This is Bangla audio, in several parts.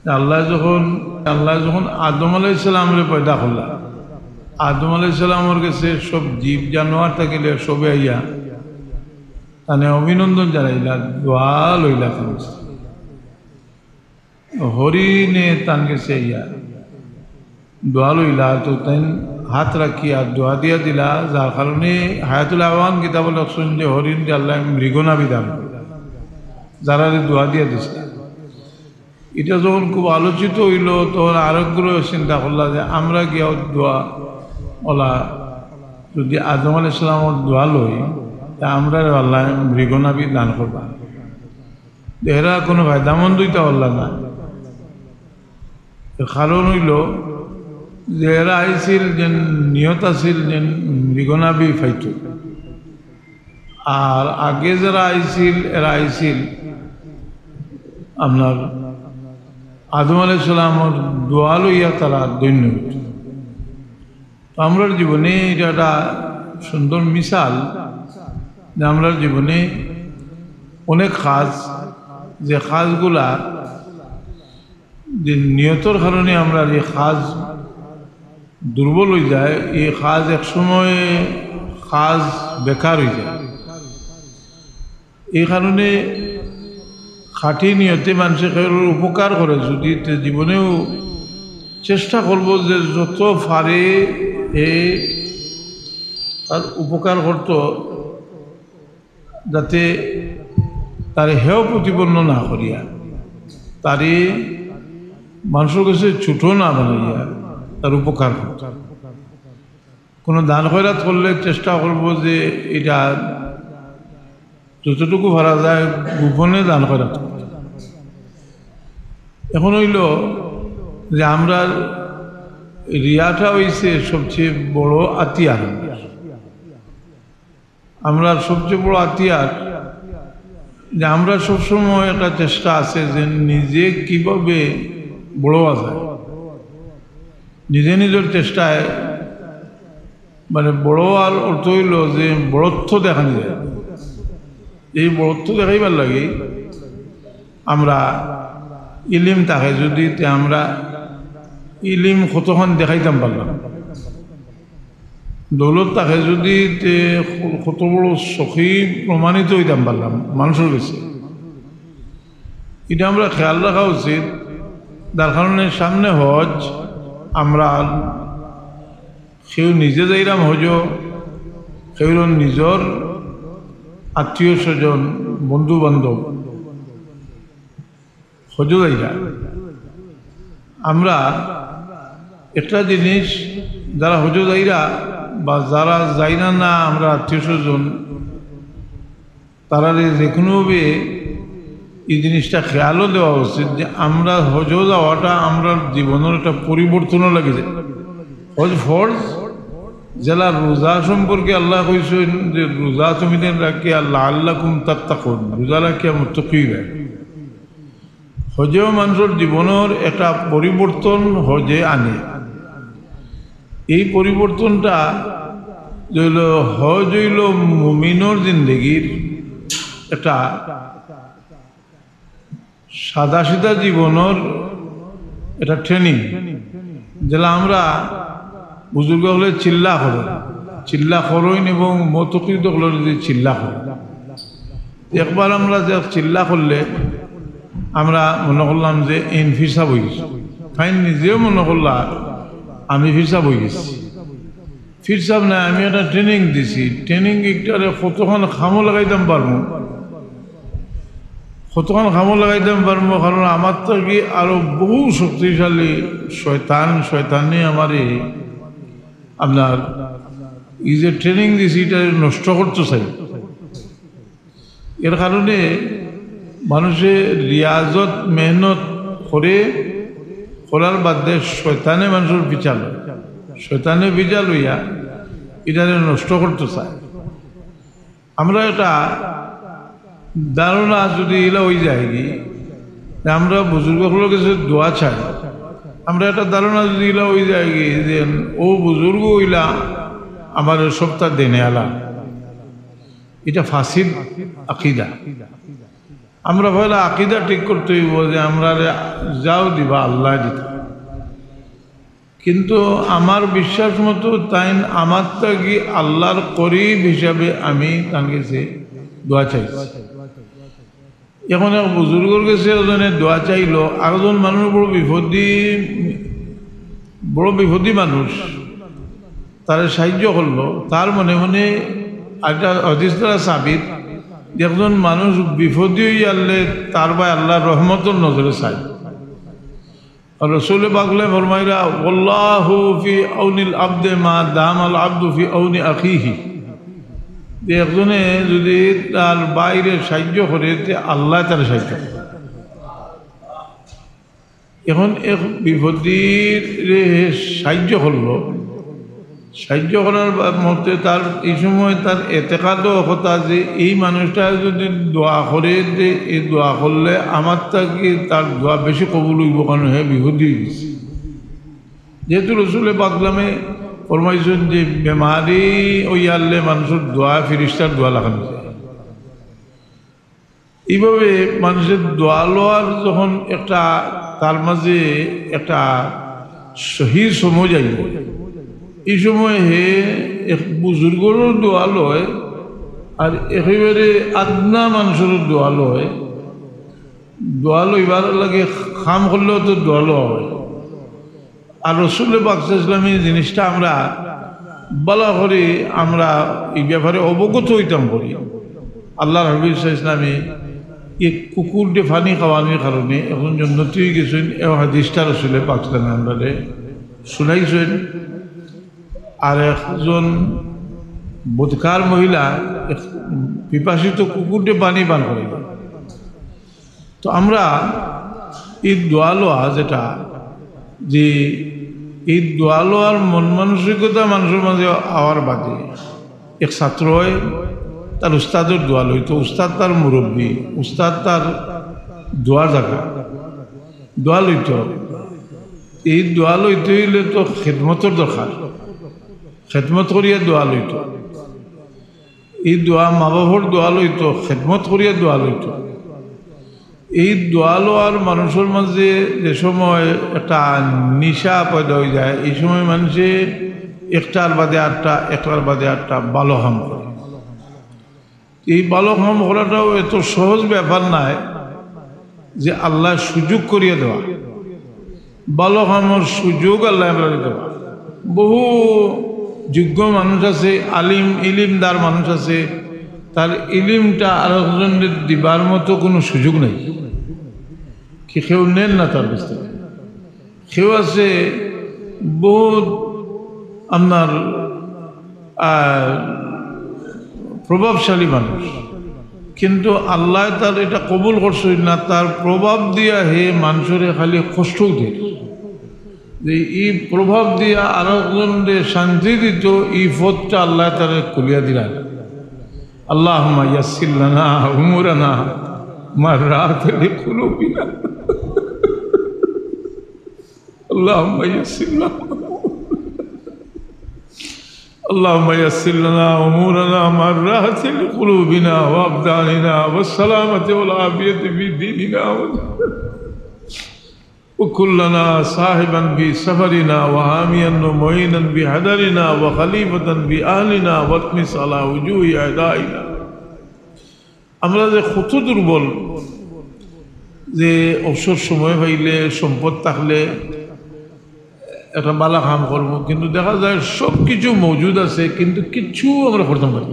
আল্লাহ যখন আদম আলাইহিস সালামরে পয়দা করলা, আদম আলাইহিস সালামের কাছে সব জীব জানোয়ার থাকিলে সবে আইয়া তানে অভিনন্দন জানাইলা, দোয়া লইলা। হরিণে তান গেছে ইয়া দোয়া লইলা, তো তাই হাত রাখিয়া দোয়া দিয়া দিলা, যার কারণে হায়াতুল আওয়ান কিতাব লক্ষণ যে হরিণ যে আল্লাহ মৃগনাবি দান যারা দোয়া দিয়া দিছে। এটা যখন খুব আলোচিত হইল তখন আরেকগুলো চিন্তা করলা যে আমরা গিয়া দোয়া ওলা যদি আদম আলাইহিস সালামের দোয়া লই তা আমরা আল্লাহ মৃগনাবি দান করবা, এরা কোনো ফায়দামন্দ হইতে পারলা না। কারণ হইল যে এরা আইছিল যে নিয়ত আছিল যে মৃগনাবি ফাইত, আর আগে যারা আইছিল এরা আইছিল আপনার আদম আলাইহিস সালামের দোয়া লইয়া তারা দৈন্য হইত। আমরার জীবনে এটা একটা সুন্দর মিসাল যে আমরার জীবনে অনেক কাজ, যে কাজগুলা যে নিয়তর কারণে আমরা এই কাজ দুর্বল হয়ে যায়, এই কাজ এক সময় কাজ বেকার হয়ে যায়। এই কারণে খাঁটি নিয়তে মানুষের উপকার করে, যদি জীবনেও চেষ্টা করব যে যত পারে তার উপকার করত, যাতে তার হেয় প্রতিপন্ন না করিয়া, তারে মানুষের কাছে ছোটো না বানাইয়া তার উপকার করত। কোনো দান খয়রাত করলে চেষ্টা করব যে এটা যতটুকু ভাড়া যায় গোপনে দান খয়রাত করত। এখন হইল যে আমরা রিয়াটা হইছে সবচেয়ে বড় আতিয়ার, আমরা সবচেয়ে বড় আতিয়ার যে আমরা সবসময় একটা চেষ্টা আছে যে নিজে কিভাবে বড় যায়, নিজে নিজের চেষ্টায় মানে বড় আর অর্থ হইল যে বড়ত্ব দেখানো যায়। এই বড়ত্ব দেখাইবার লাগে আমরা ইলিম থাকে, যদি আমরা ইলিম কতক্ষণ দেখাইতাম পারলাম, দৌলত থাকে যদি কত বড় সখী প্রমাণিত হইতাম পারলাম মানুষের কাছে, এটা আমরা খেয়াল রাখা উচিত। যার কারণে সামনে হজ আমরা কেউ নিজে যাইলাম হজ, কেউ নিজের আত্মীয় স্বজন বন্ধু বান্ধব হজ যাইলা। আমরা একটা জিনিস যারা হজ যাইরা বা যারা যাই না আমরা আত্মীয় স্বজন, তারা যে কোনোভাবে এই জিনিসটা খেয়ালও দেওয়া উচিত যে আমরা হজ যাওয়াটা আমরা জীবনের একটা পরিবর্তনও লাগে যায়। হজ ফরজ, জেলা রোজা সম্পর্কে আল্লাহ কইছেন যে রোজা তুমি রাখি আল্লাহ আল্লাকুম তাত্তাকুন, রোজা রাখিয়া মুত্তাকি হয়। হজেও মানুষের জীবনের একটা পরিবর্তন হজে আনে। এই পরিবর্তনটা হইল হজ হইল মুমিনের জিন্দগির একটা সাদা সিধা জীবনের এটা ট্রেনিং, যেটা আমরা বুজুর্গ হলে চিল্লা করইন এবং মতকৃত হলে যদি চিল্লা করি, একবার আমরা যে চিল্লা করলে আমরা মনে করলাম যে ইন ফিরসা বই গেছি, ফাইন নিজেও মনে করলাম আমি ফিরসা বই গেছি। ফিরসাব না, আমি একটা ট্রেনিং দিছি, ট্রেনিং একটারে কতক্ষণ খামো লাগাইতাম পারবো, কতক্ষণ খামো লাগাইতাম পারবো, কারণ আমার তো কি আরো বহু শক্তিশালী শয়তানি আমার আপনার এই যে ট্রেনিং দিছি এটা নষ্ট করতে চাই। এর কারণে মানুষের রিয়াজত মেহনত করার বাদে শয়তানে মানুষের বিচার লয়, শয়তানে বিচার লইয়া এটা নষ্ট করতে চায়। আমরা এটা ধারণা যদি এলা হয়ে যায় কি আমরা বুজুর্গগুলোর কাছে দোয়া চাই, আমরা একটা ধারণা যদি এলা হয়ে যায় কি যে ও বুজুর্গ হইলা আমার সপ্তাহ দেনে আলা, এটা ফাসিদ আকিদা। আমরা পয়লা আকিদা ঠিক করতে হইব যে আমরা যাও দিবা আল্লাহ দিতা, কিন্তু আমার বিশ্বাস মতো তাই আমার থাকি আল্লাহর করিব হিসাবে আমি তার কাছে দোয়া চাইছি। এখন এক বুজুর্গর কাছে ওজনে দোয়া চাইল, আরেকজন মানুষ বড় বিপদী মানুষ তারা সাহায্য করলো। তার মনে মনে একটা হাদিস দ্বারা সাবিত, একজন মানুষ বিপদী হয়ে আনলে তার ভাই আল্লাহর রহমতের নজরে চাই। রসুল পাকলে ফরমাইরা আল্লাহু ফি আউনিল আবদে মা দামাল আবদু ফি আউনি আখিহি, যে একজনে যদি তার বাইরে সাহায্য করে আল্লাহ তার সাহায্য করে। এখন এক বিপদীর সাহায্য করলো, সাহায্য করার মধ্যে তার এই সময় তার এতেকাদও কথা যে এই মানুষটা যদি দোয়া করে যে এই দোয়া করলে আমার তাকে তার দোয়া বেশি কবুল হইব, কারণ হ্যাঁ বিপদী হয়ে গেছে। যেহেতু রসুলে পাকলামে ফরমাইছেন যে বেমারি ওই আনলে মানুষের দোয়া ফিরিস্তার দোয়া লাগানো যায়। এইভাবে মানুষের দোয়া লওয়ার যখন একটা তার মাঝে একটা সহি সময় যাইব, এই সময় হে এক বুজুর্গরও দোয়া লয় আর একেবারে আদনা মানুষেরও দোয়া লয়। দোয়া লইবার লাগে খাম করলেও তো দোয়া লওয়া হয়। আর রসুল পাক ইসলামী জিনিসটা আমরা বলা করি, আমরা এই ব্যাপারে অবগত হইতাম করি। আল্লাহ হাবিব ইসলামী এই কুকুর দিয়ে পানি খাওয়ানোর কারণে এখন জন্নতি হয়ে গেছেন। এ হাদিসটা রসুল পাক ইসলামী আমরা শুনাইছেন। আর একজন বোধকার মহিলা পিপাসিত কুকুর দিয়ে পানি পান করে। তো আমরা এই দোয়া লওয়া যেটা, যে এই দোয়া লওয়ার মন মানসিকতা মানুষের মাঝে আওয়ার বাদে এক ছাত্র হয় তার উস্তাদের দোয়া লইতো, উস্তাদ তার মুরব্বী, উস্তাদ তার দোয়ার জায়গা, দোয়া লইত। এই দোয়া লইতে হইলে তো খেদমতের দরকার, খেদমত করিয়া দোয়া লইত। এই দোয়া মা বাবার দোয়া লইত, খেদমত করিয়া দোয়া লইত। এই দোয়া লওয়ার মানুষের মাঝে যে সময় একটা নিশা পয়দা হয়ে যায়, এই সময় মানুষে একটার বাদে আটটা, একটার বাদে আটটা ভালো কাম করে। এই ভালো কাম করাটাও এত সহজ ব্যাপার নয় যে আল্লাহ সুযোগ করিয়ে দেওয়া। ভালো কামের সুযোগ আল্লাহ আমরা দেওয়া। বহু যোগ্য মানুষ আছে, আলিম ইলিমদার মানুষ আছে, তার ইলিমটা আরেকজনের দিবার মতো কোনো সুযোগ নেই। কি কেউ নেন না তার কাছ থেকে। কেউ আছে বহুত আপনার প্রভাবশালী মানুষ, কিন্তু আল্লাহ তার এটা কবুল করছেন না, তার প্রভাব দিয়া হে মানুষের খালি কষ্ট দেয়। যে এই প্রভাব দিয়া আরেকজনকে শান্তি দিত, এই পথটা আল্লাহ তারা খুলিয়া দিলেন। আল্লাহুম্মা ইয়াসসির লানা উমুরানা মাররাত লিকুলুবিনা, আল্লাহুম্মা ইয়াসসির লানা, আল্লাহুম্মা ইয়াসসির লানা উমুরানা মাররাত লিকুলুবিনা ওয়া আবদানিনা ওয়াস সালামাতি ওয়াল আফিয়াতি ফি দীনিনা وكلنا صاحبا في سفرنا وحاميا ومعينا بحذرنا وخليفة بأهلنا واطمس على وجوه أعدائنا। আমরা যে কত দুর্বল, যে অবসর সময় পাইলে সম্পদ থাকলে একটা বালা কাম করবো, কিন্তু দেখা যায় সব কিছু মজুদ আছে কিন্তু কিচ্ছু আমরা করতে পারি।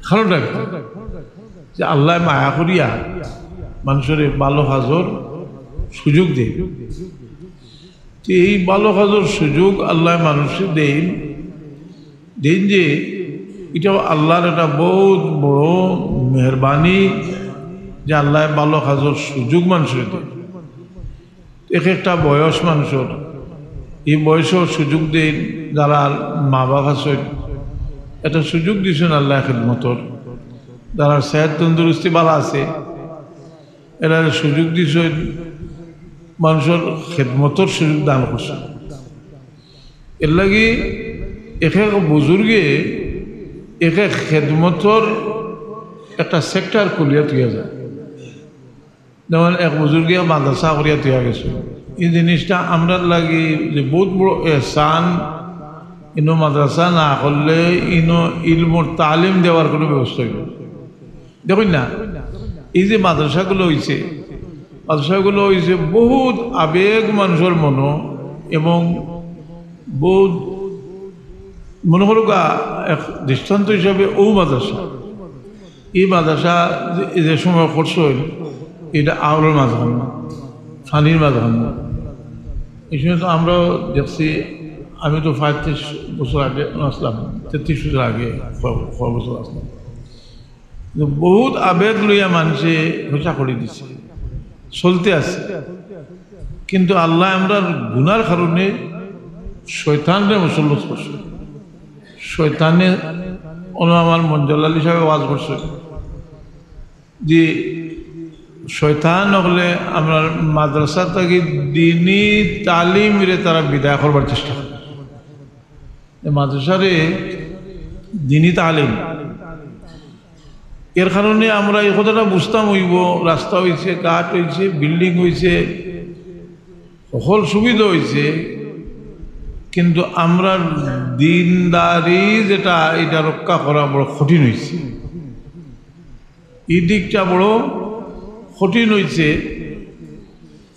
কারণটা যে আল্লাহ মায়া করিয়া মানুষের ভালো হাজর সুযোগ দেয়। এই ভালো কাজের সুযোগ আল্লাহ মানুষের দেন যে এটা আল্লাহর একটা বহুত বড় মেহরবানি যে আল্লাহ ভালো কাজের সুযোগ মানুষের দেন। এক একটা বয়স মানুষের, এই বয়সের সুযোগ দেন যারা মা বাবা আছেন, একটা সুযোগ দিয়েছেন আল্লাহ খেদমতর। যারা সেহত তন্দুরুস্তি ভালো আছে এরা সুযোগ দিয়েছেন মানুষের খেদমতর সুযোগ দান করছে। এর লাগি এক এক বুজুর্গে এক এক খেদমতর একটা সেক্টর খুলিয়া তুইয়া যায়। যেমন এক বুজুর্গে মাদ্রাসা করিয়া তৈরি গেছে, এই জিনিসটা আমরা লাগি যে বহুত বড় এহসান। ইনো মাদ্রাসা না করলে ইনো ইলমর তালিম দেওয়ার কোনো ব্যবস্থা হইল। দেখুন না, এই যে মাদ্রাসাগুলো হয়েছে, মাদ্রাসাগুলো হয়েছে বহুত আবেগ মানুষের মন, এবং বহুত মনে করো এক দৃষ্টান্ত হিসাবে মাদ্রাসা, এই মাদ্রাসা যে সময় খরচ হইল, এটা আওয়ালের মাঝখান না, ফানির মাঝখান না। এই সময় তো আমরাও দেখছি, আমি তো 35 বছর আগে আসলাম, 33 বছর আগে 6 বছর আসলাম, বহুত আবেগ লইয়া মানুষে ঘোষা করে দিছে, চলতে আছে। কিন্তু আল্লাহ আমরা গুনার কারণে শয়তানরে মুসল্লত করছে। শয়তানে আমার মঞ্জলাল হিসাবে ওয়াজ করছে যে শয়তান হলে আমরা মাদ্রাসা থেকে দিনী তালিমরে তারা বিদায় করবার চেষ্টা করে। মাদ্রাসারে দিনী তালিম, এর কারণে আমরা এই কথাটা বুঝতাম হইব, রাস্তা হয়েছে, কাঠ হয়েছে, বিল্ডিং হয়েছে, সকল সুবিধা হয়েছে, কিন্তু আমরা দিনদারি যেটা এটা রক্ষা করা বড় কঠিন হয়েছে। এই দিকটা বড় কঠিন হয়েছে,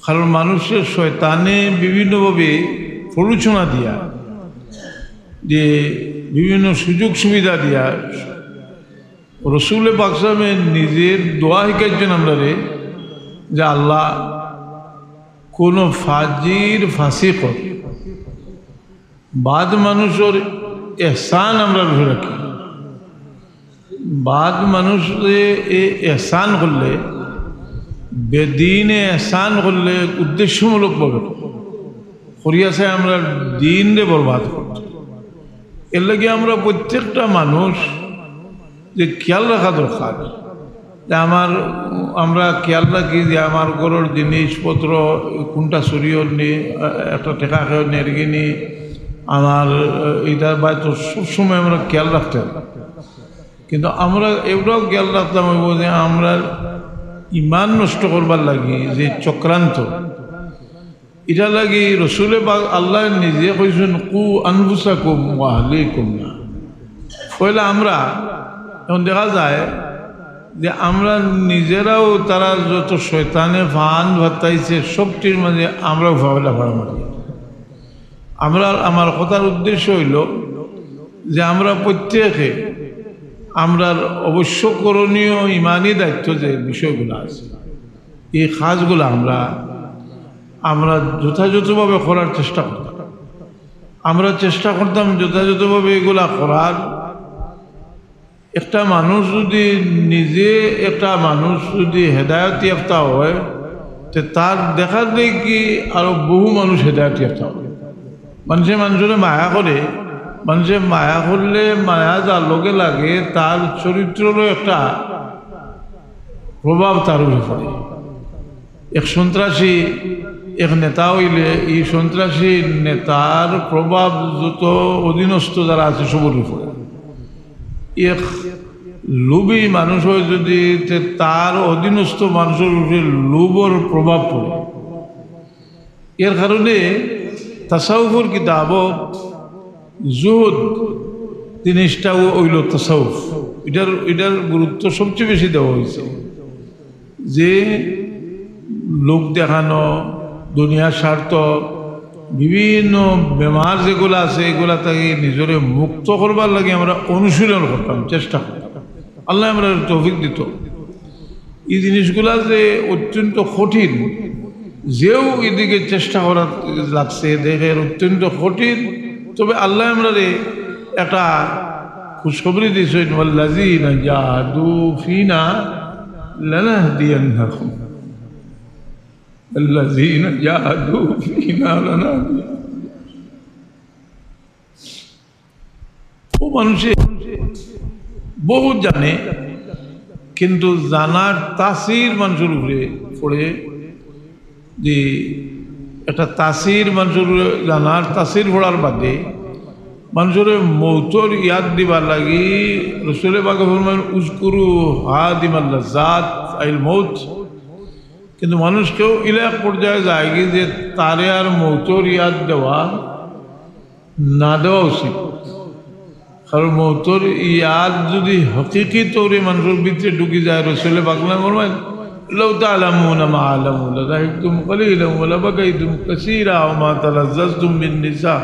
কারণ মানুষের শয়তানে বিভিন্নভাবে প্ররোচনা দিয়া, যে বিভিন্ন সুযোগ সুবিধা দিয়া, রসুলে পাক সাহেবের নিজের দোয়া শিখাইছেন আমরা যে আল্লাহ কোনো ফাজির ফাসিক বাদ মানুষের এহসান আমরা রাখি, বাদ মানুষে এহসান করলে, বেদিনে এহসান করলে উদ্দেশ্যমূলকভাবে করিয়াছে আমরা দিনরে বরবাদ করছি। এর লাগে আমরা প্রত্যেকটা মানুষ যে খেয়াল রাখা দরকার, যে আমরা খেয়াল রাখি যে আমার ঘরের জিনিসপত্র কোনটা সরিয়ে নি, একটা টেকা খেয়ে নেরগিনি, আমার এইটার বাইরে সবসময় আমরা খেয়াল রাখতে হবে। কিন্তু আমরা এটাও খেয়াল রাখতাম হইব যে আমরা ইমান নষ্ট করবার লাগি যে চক্রান্ত, এটা লাগি রসুলে বা আল্লাহ নিজে কইছেন কু আনফুসাকুম ওয়া আহলিকুম না। পয়লা আমরা এখন দেখা যায় যে আমরা নিজেরাও তারা যত শয়তানে ফান ভাতাইছে সবটির মাঝে আমরাও ভাবলা ভাড়া মারি। আমার কথার উদ্দেশ্য হইল যে আমরা প্রত্যেকে আমরা অবশ্য করণীয় ইমানি দায়িত্ব যে বিষয়গুলো আছে, এই কাজগুলো আমরা যথাযথভাবে করার চেষ্টা করতাম। আমরা চেষ্টা করতাম যথাযথভাবে এগুলা করার। একটা মানুষ যদি হেদায়ত ইয়াফতা হয়, তো তার দেখা দেখি আরো বহু মানুষ হেদায়ত ইয়াফতা হয়। মানুষের মায়া করে, মানুষের মায়া করলে মায়া যার লগে লাগে তার চরিত্রেরও একটা প্রভাব তার উপরে পড়ে। এক সন্ত্রাসী এক নেতা হইলে এই সন্ত্রাসী নেতার প্রভাব যত অধীনস্থ যারা আছে সবর উপরে। এক লোভী মানুষ হয় যদি তার অধীনস্থ মানুষের উপরে লোভর প্রভাব পড়ে। এর কারণে তাসাউফের কিতাবত জুহুদ জিনিসটাও হইল তাসাউফ, এটার গুরুত্ব সবচেয়ে বেশি দেওয়া হয়েছে। যে লোক দেখানো, দুনিয়ার স্বার্থ, বিভিন্ন বেমার যেগুলো আছে এগুলা থেকে নিজরে মুক্ত করবার লাগে আমরা অনুশীলন করতাম, চেষ্টা করতাম। আল্লাহ আমরা তৌফিক দিত। এই জিনিসগুলা যে অত্যন্ত কঠিন, যেও এদিকে চেষ্টা করার লাগছে দেখে অত্যন্ত কঠিন, তবে আল্লাহ আমরা একটা খুশখবরি দিয়েছেন, ওয়াল্লাযীনা জাহাদু ফীনা লানাহদিয়ান্নাহুম, আল্লাযীনা জাহাদু ফীনা লানাহদিয়ান্নাহুম। ও মানুষে বহুত জানে, কিন্তু জানার তাসির মানুষের উপরে পড়ে, যে একটা তাসির মানুষের জানার তাসির পড়ার বাদে মানুষের মৌতর ইয়াদ দিবার লাগি রসুলে পাক ফরমান উযকুরু হাদিমাল লাযাত আইল মৌত, কিন্তু মানুষকেও ইলাক পর্যায়ে যায় কি যে তারে আর মৌতর ইয়াদ দেওয়া না দেওয়া উচিত। কারণ মৌতর ইয়াদ যদি হকিকি তৌরে মানুষের ভিতরে ঢুকি যায়, রসুলে বাগলা করবেন لو تعلمون ما أعلم لضحكتم قليلا ولبكيتم كثيرا وما تلذذتم بالنساء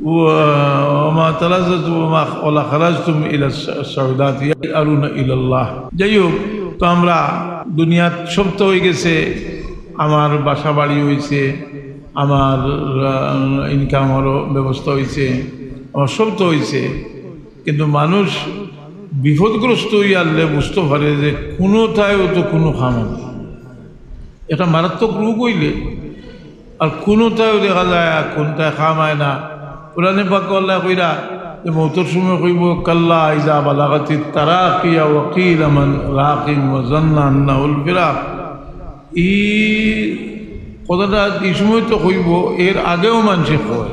وما تلذذتم ولا خرجتم إلى السعودات يسألون إلى الله। যাই হোক, তো আমরা দুনিয়াত সব তো হয়ে গেছে, আমার বাসা বাড়ি হয়েছে, আমার ইনকামেরও ব্যবস্থা হয়েছে, আমার সব তো হয়েছে, কিন্তু মানুষ বিপদগ্রস্ত হয়ে আনলে বুঝতে পারে যে কোনোটায়ও তো কোনো খামা নেই। এটা মারাত্মক রোগ হইলে আর কোনোটায়ও দেখা যায় কোনটায় খামায় না। কোরআনে পাক আল্লাহ কইরা যে মৌতের সময় কইব কাল্লা ইজা বালাগাতিত তারাকিয়া ওয়া কিলা মান রাকিন ওয়া জান্না আন্নাহুল ফিরাক। এই কথাটা এই সময় তো কইব, এর আগেও মানুষে কয়।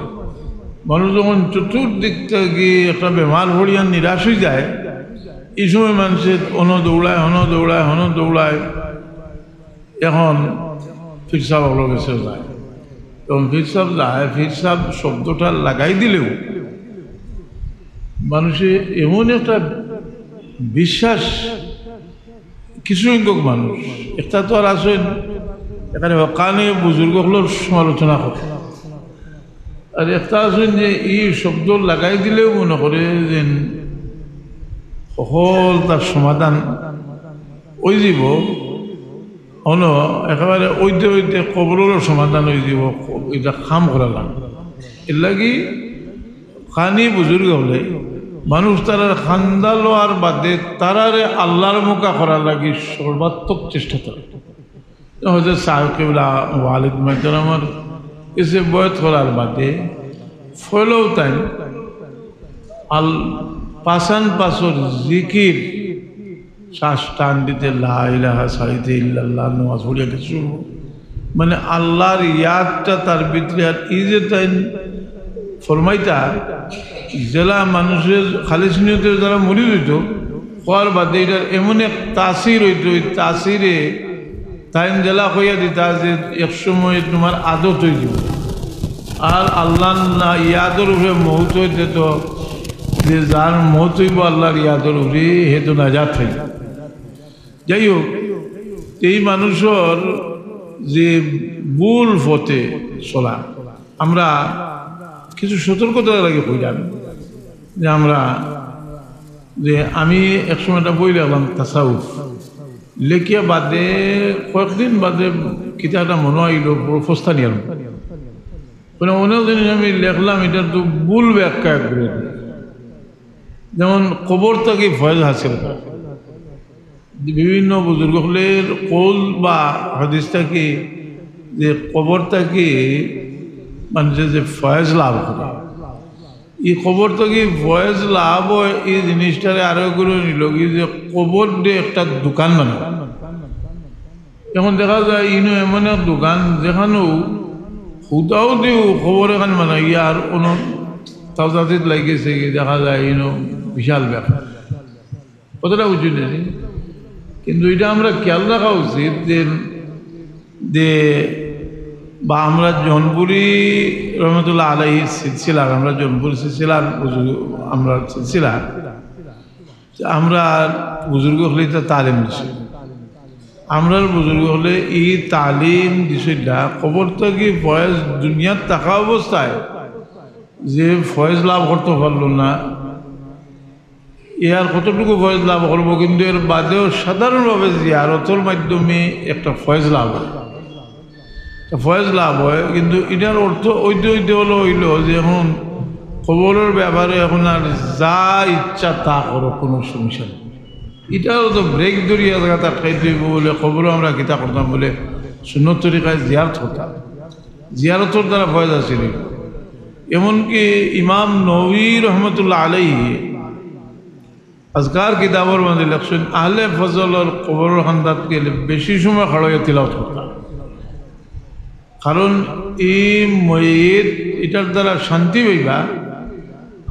মানুষ যখন চতুর্দিক থেকে একটা বেমার ভরিয়া নিরাশ হয়ে যায়, এই সময় মানুষের হন দৌড়ায়। এখন ফিরসাব হলো বেঁচে যায়, তখন ফিরসাব যায়, ফিরসাব শব্দটা লাগাই দিলেও মানুষের এমন একটা বিশ্বাস, কিছু সংখ্যক মানুষ, একটা তো আর আসেন এখানে কানে বুজুর্গগুলোর সমালোচনা করে, আর একটা আছেন যে এই শব্দ লাগাই দিলেও মনে করে যে সকল তার সমাধান ওই যাব অন একেবারে ওইতে কবরেরও সমাধান হয়ে যাব, এটা খাম করালাম। এর লাগি খানি বুজুর্গ হলে মানুষ তারা খান্দা লোয়ার বাদে তারারে আল্লাহর মুখা করার লাগি সর্বাত্মক চেষ্টা করে। হয়তো সাহেবলা ওয়ালিদ মাইতার আমার এসে বয়স করার বাদে ফলেও তাই পাশান পাশর জিকির শ্বাস টান দিতে লা ইলাহা সাইতে ইল্লাল্লাহ নামাজ পড়িয়া কিছু মানে আল্লাহর ইয়াদটা তার ভিতরে। আর এই যে তাই ফরমাইতা জেলা মানুষের খালিস নিয়তে যারা মরি হইত হওয়ার বাদে এটার এমন এক তাসির হইত, ওই তাসিরে তাই জেলা হইয়া দিতা যে এক সময় তোমার আদত হয়ে যাব। আর আল্লাহ না ইয়াদর উপরে মৌত হইতে তো যে যার মত হইব আল্লাহর ইয়াদর উপরে হে তো নাজাত হইব। যাই হোক, এই মানুষের যে ভুল পথে চলা, আমরা কিছু সতর্কতা লাগে কইলাম যে আমি একসময়টা বই লাগলাম তাসাউফ লেখিয়া বাদে কয়েকদিন বাদে কিতাবটা মনে হইল প্রস্তাব নিলাম, অনেক জিনিস আমি লেখলাম এটা তো ভুল ব্যাখ্যা করে। যেমন কবর থেকে ফয়েজ হাসিল, বিভিন্ন বুজুর্গের কৌল বা হাদিস থেকে যে কবর থেকে মানুষের যে ফয়েজ লাভ করে, এই কবর থেকে ফয়েজ লাভ হয় এই জিনিসটারে আরো করে নিল কি যে কবর দিয়ে একটা দোকান বানায়। এখন দেখা যায় ইনো এমন এক দোকান যেখানেও হুদাও দিও খবর এখানে বানাই আর কোনো তাওজাতিত লাগিয়েছে কি দেখা যায় ইনো বিশাল ব্যাপার, কতটা উচিত নেই। কিন্তু এটা আমরা খেয়াল রাখা উচিত যে বা আমরা জনপুরি রহমতুল্লাহ আলাইহি সিলসিলার, আমরা জনপুরি সিলসিলার আমরা সিলসিলার আমরা বুজুর্গ হলে তা তালিম দিছি, আমরা বুজুর্গ হলে এই তালিম দিছিলা খবর থেকে ফয়েজ দুনিয়ার থাকা অবস্থায় যে ফয়েজ লাভ করতে পারল না, এর কতটুকু ফয়েজ লাভ করবো, কিন্তু এর বাদেও সাধারণভাবে জিয়ারতের মাধ্যমে একটা ফয়েজ লাভ হয়, ফয়েজ লাভ হয়। কিন্তু এটার অর্থ ওইতে হইল যে এখন খবরের ব্যাপারে এখন আর যা ইচ্ছা তা করো, কোনো সমস্যা নেই। এটাও তো ব্রেক ধরিয়া জায়গা আটকাইতে হইব বলে খবরও আমরা কিতা করতাম বলে সুন্নত তরিকায় জিয়ারত করতাম, জিয়ারতের দ্বারা ফয়েজ আসছিল। এমনকি ইমাম নবী রহমতুল্লাহ আলাইহি আজকার কিতাবর মধ্যে লেখছেন আহলে ফজলের কবর খান্দাত গেলে বেশি সময় খাড়াইয়া তিলাওয়াত করতাম, কারণ এই ময়িত এটার দ্বারা শান্তি পাইবা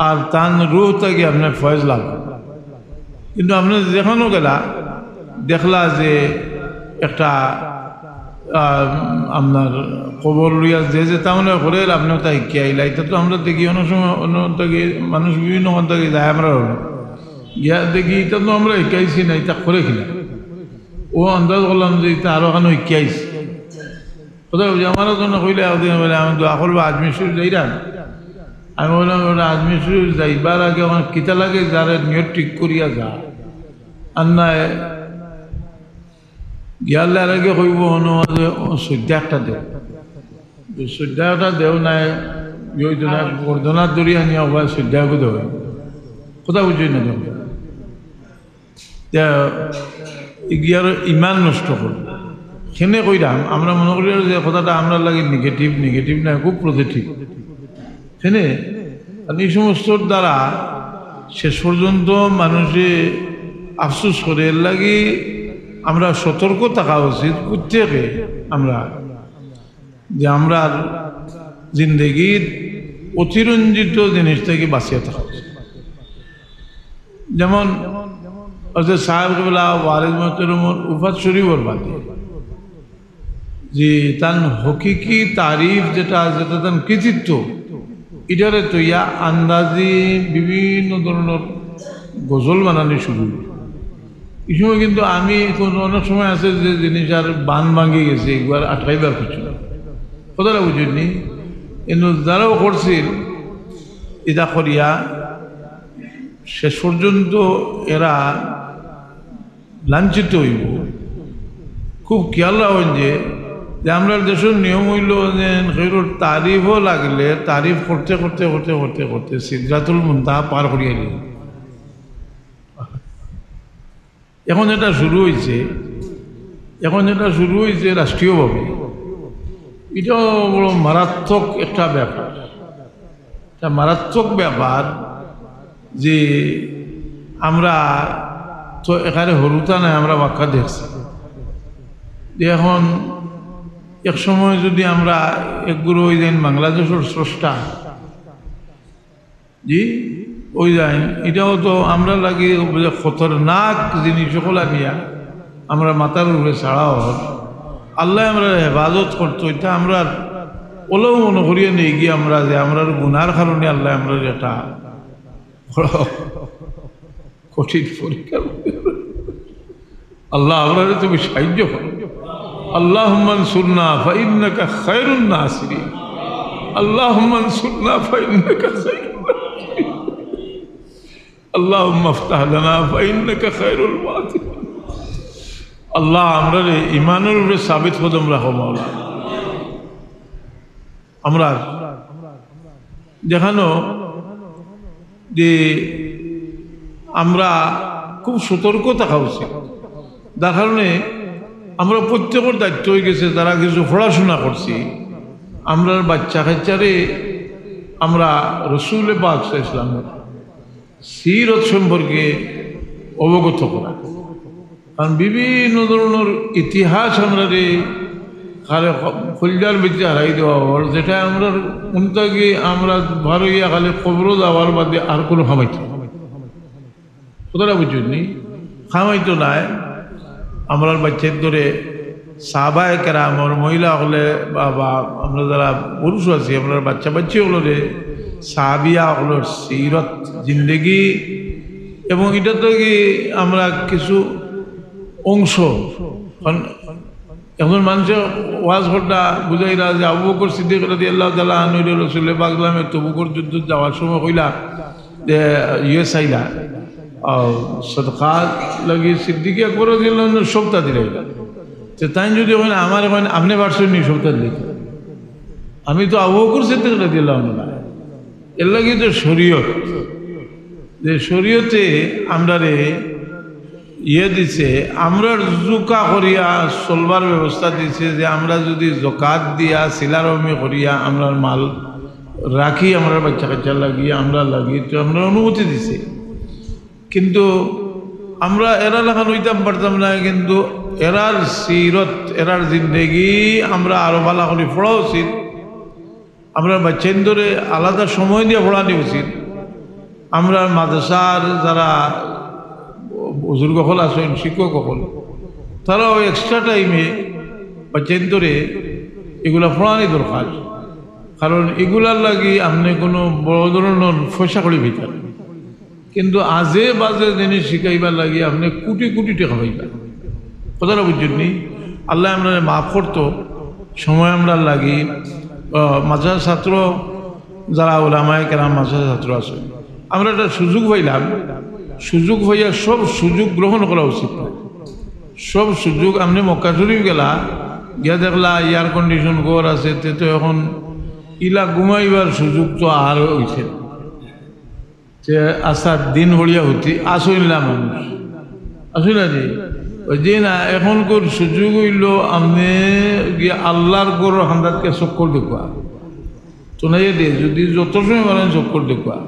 আর তান রুহ থেকে আপনার ফয়েজ লাভ। কিন্তু আপনার যেখানেও গেলা দেখলা যে একটা আপনার কবর লইয়া যে তাহলে করে আপনিও তা শিক্ষা আইলা। এটা তো আমরা দেখি অনেক সময় অন্য থেকে মানুষ বিভিন্ন থেকে যায়, আমরা গিয়া দেখি এটা তো আমরা শিখাইছি না, এটা করে কিনা ও আন্দাজ করলাম যে এটা আরো কেন শিখাইছি। কোথাও আমারও জন্য কইলে বলে আমি দোয়া করবো আজমির শরীফ যাইরা। আমি বললাম ওটা আজমির শরীফ যাইবার আগে আমার কিতা লাগে যারা নিয়ত ঠিক করিয়া যা, আর না গিয়ার আগে কইব সদ্যা একটা দেও, সদ্যা একটা দেও নাই বর্ধনার দরিয়া নিয়ে আবার সদ্যাকে দেব, কোথাও বুঝি না দেব গিয়ার ইমান নষ্ট করব। সেনে কইরাম আমরা মনে করি যে কথাটা আমরা লাগে নেগেটিভ না, খুব পজিটিভ। সেনে এই সমস্তর দ্বারা শেষ পর্যন্ত মানুষে আফসোস করে, এর লাগে আমরা সতর্ক থাকা উচিত প্রত্যেকে আমরা, যে আমরা জিন্দগির অতিরঞ্জিত জিনিস থেকে বাঁচিয়ে থাকা উচিত। যেমন সাহেব কেবলা ওয়ারিস মোহতরমর উফাত শরীফর বাদে যে তার হকিকি তারিফ যেটা তার কৃতিত্ব, এটারে তৈয়া আন্দাজি বিভিন্ন ধরনের গজল বানানি শুরু। এই সময় কিন্তু আমি অনেক সময় আছে যে জিনিস আর বান ভাঙিয়ে গেছে, একবার আটকাইবার কিছু কথাটা বুঝিনি। কিন্তু যারাও করছিল এটা করিয়া শেষ পর্যন্ত এরা লাঞ্ছিত হইব। খুব খেয়াল রাখেন যে আমরা দেশের নিয়ম হইল যে তারিফও লাগলে তারিফ করতে করতে করতে করতে করতে সিদরাতুল মুনতাহা পার করিয়া দিল। এখন এটা শুরু হয়েছে রাষ্ট্রীয়ভাবে। এটাও বড় মারাত্মক একটা ব্যাপার, যে আমরা তো এখানে হরুতা নাই, আমরা বাক্কা দেখছি যে এখন এক সময় যদি আমরা একগুলো ওই যাই বাংলাদেশের স্রষ্টা জি ওই যাই, এটাও তো আমরা লাগে খতরনাক জিনিস সকল নিয়া আমরা মাথার উপরে ছাড়াও আল্লাহ আমরা হেফাজত করতো। এটা আমরা ওলেও মনে করিয়ে নিয়ে গিয়ে আমরা যে আমরা গুনার কারণে আল্লাহ আমরা এটা কঠিন পরীক্ষা। আল্লাহ আমরা তুমি সাহায্য করো। আল্লাহুম্মা আনসুরনা ফাইন্নাকা খায়রুন নাসিরিন, আল্লাহুম্মা আনসুরনা ফাইন্নাকা খায়রুন নাসিরিন, আল্লাহুম্মা আফতাহ লানা ফাইন্নাকা খায়রুল ফাতিহিন। আল্লাহ আমরা ইমানের উপরে সাবিত কদম রাখো মাওলা। আমরা দেখানো যে আমরা খুব সতর্ক থাকা উচিত। যার কারণে আমরা প্রত্যেকের দায়িত্ব হয়ে গেছে, যারা কিছু পড়াশোনা করছি আমরা বাচ্চা কাচ্চারে আমরা রসুল পাক সাল্লাল্লাহু আলাইহি ওয়াসাল্লামের সিরত সম্পর্কে অবগত করা। কারণ বিভিন্ন ধরনের ইতিহাস আমরা খোলজার ভিতরে হারাই দেওয়া হল, যেটা আমরা উনতাকে আমরা ভারইয়া খালি কবর যাওয়ার বাদে আর কোনো খামাইতো কথাটা বুঝুননি, খামাইতো নাই। আমরা বাচ্চার ধরে সাহাবায়ে কেরাম মহিলা হলে বা আমরা যারা পুরুষ আছি আমরা বাচ্চা হলে সাহাবিয়া হলো সিরত জিন্দগি, এবং এটা থেকে আমরা কিছু অংশ এখন মানুষের ওয়াজ ঘটনা বুঝাইরা যে আবু বকর সিদ্দিক রাদিয়াল্লাহু তাআলা আনহু রাসূলুল্লাহ পাক সাল্লাল্লাহু আলাইহি তবুকর যুদ্ধ যাওয়ার সময় কইলা যে চাইলা সদকা লাগি সিদ্দিকে করে দিল সপ্তাহ দিলে, তো তাই যদি ওখানে আমার ওখানে আপনি পারছেন নি সপ্তাহ লিখে, আমি তো আবু বকর সিদ্দিক রাদিয়াল্লাহু আনহু না। এর লাগে তো শরীয়ত, যে শরীয়তে আমরা দিছে আমরা জুকা করিয়া চলবার ব্যবস্থা দিছে, যে আমরা যদি জকাত দিয়া সিলারমি করিয়া আমরা মাল রাখি আমরা বাচ্চা কাচ্চা লাগিয়ে আমরা লাগি, তো আমরা অনুমতি দিছে। কিন্তু আমরা এরা লেখা লইতাম পারতাম না, কিন্তু এরার সিরত এরার জিন্দগি আমরা আরো ভালো করে পড়া উচিত। আমরা বাচ্চাইন ধরে আলাদা সময় দিয়ে পড়ানো উচিত। আমরা মাদ্রাসার যারা বুজুর্গ হল আছেন শিক্ষক হল, তারাও এক্সট্রা টাইমে বাচ্চান্তরে এগুলা পড়ানি দরকার, কারণ এগুলার লাগি আপনি কোনো বড় ধরনের পয়সা করি ভিতর, কিন্তু আজে বাজে জিনিস শিখাইবার লাগি আপনি কোটি কোটি টাকা পাইবেন। কথাটা বুঝছেন নি? আল্লাহ আমরা মাফ করতো, সময় আমরা লাগি মাদ্রাসা ছাত্র যারা ওলামায়ে কেরাম মাদ্রাসা ছাত্র আছে, আমরা একটা সুযোগ পাইলাম, সুযোগ হইয়া সব সুযোগ গ্রহণ করা উচিত না। সব সুযোগ আপনি মক্কা শরীফ গেলা, গিয়া দেখলা এয়ার কন্ডিশন ঘর আছে, তে তো এখন ইলা ঘুমাইবার সুযোগ তো আর হইছে যে আসার দিন হলিয়া হতি আসইল না মানুষ, আসই না যে ওই যে না এখনকার সুযোগ হইল আপনি গিয়া আল্লাহর গর হান্দাতকে চক্কর দেখুয়া তো নাই দে, যদি যত সময় বলেন চক্কর দেখুয়া।